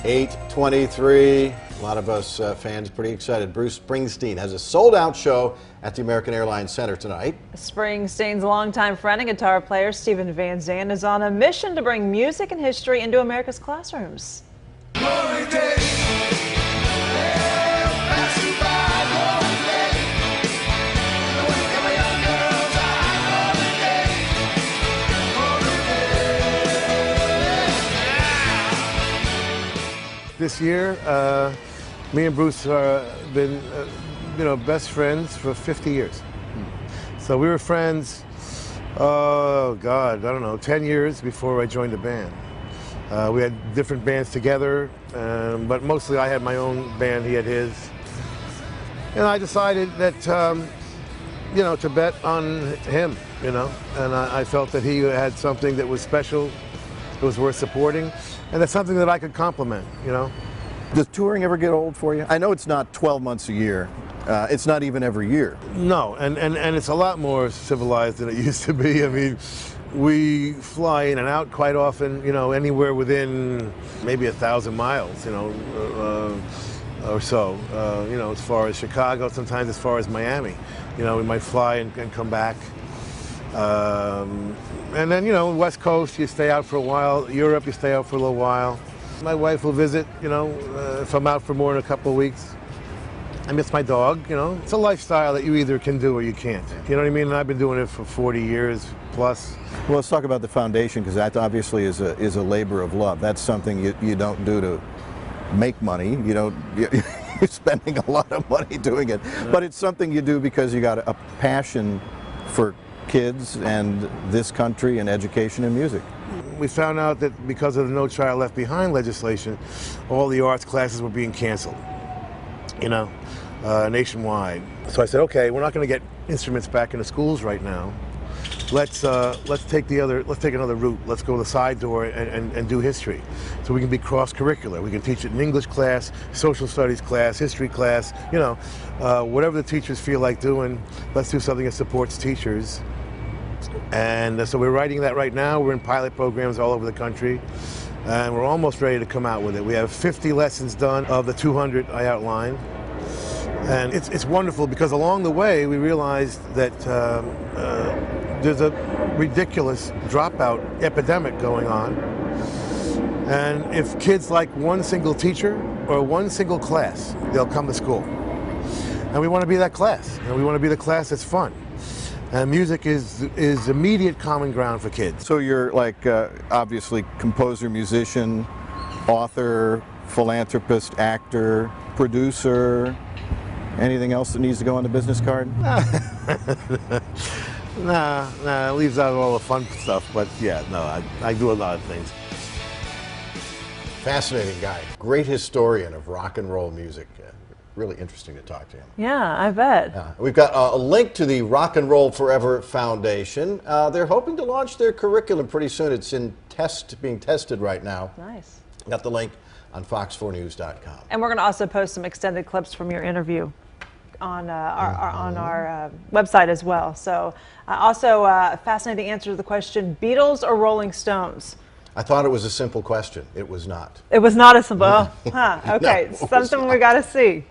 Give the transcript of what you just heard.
8:23. A lot of us fans pretty excited. Bruce Springsteen has a sold-out show at the American Airlines Center tonight. Springsteen's longtime friend and guitar player Stephen Van Zandt is on a mission to bring music and history into America's classrooms. This year, me and Bruce have been, best friends for 50 years. So we were friends, oh God, I don't know, 10 years before I joined the band. We had different bands together, but mostly I had my own band, he had his. And I decided that, to bet on him, and I felt that he had something that was special, that was worth supporting, and that's something that I could complement, Does touring ever get old for you? I know it's not 12 months a year. It's not even every year. No, and it's a lot more civilized than it used to be. I mean, we fly in and out quite often, anywhere within maybe 1,000 miles, or so, as far as Chicago, sometimes as far as Miami. We might fly and come back. And then, West Coast, you stay out for a while. Europe, you stay out for a little while. My wife will visit, if I'm out for more than a couple of weeks. I miss my dog, It's a lifestyle that you either can do or you can't. You know what I mean? And I've been doing it for 40 years plus. Well, let's talk about the foundation, because that obviously is a labor of love. That's something you don't do to make money. You're spending a lot of money doing it. But it's something you do because you got a passion for kids and this country and education and music. We found out that because of the No Child Left Behind legislation, all the arts classes were being canceled, nationwide. So I said, okay, we're not going to get instruments back into schools right now. Let's take another route. Let's go the side door and do history. So we can be cross-curricular. We can teach it in English class, social studies class, history class, whatever the teachers feel like doing. Let's do something that supports teachers. And so we're writing that right now. We're in pilot programs all over the country, and we're almost ready to come out with it. We have 50 lessons done of the 200 I outlined. And it's wonderful because along the way we realized that there's a ridiculous dropout epidemic going on. And if kids like one single teacher or one single class, they'll come to school. And we want to be that class. And we want to be the class that's fun. And music is immediate common ground for kids. So you're like obviously composer, musician, author, philanthropist, actor, producer. Anything else that needs to go on the business card? Nah, it leaves out all the fun stuff, but yeah, no, I do a lot of things. Fascinating guy, great historian of rock and roll music. Really interesting to talk to him. Yeah, I bet. We've got a link to the Rock and Roll Forever Foundation. They're hoping to launch their curriculum pretty soon. It's being tested right now. Nice. Got the link on fox4news.com. And we're going to also post some extended clips from your interview on our website as well. So also fascinating answer to the question, Beatles or Rolling Stones? I thought it was a simple question. It was not. It was not a simple, okay, No, something we got to see.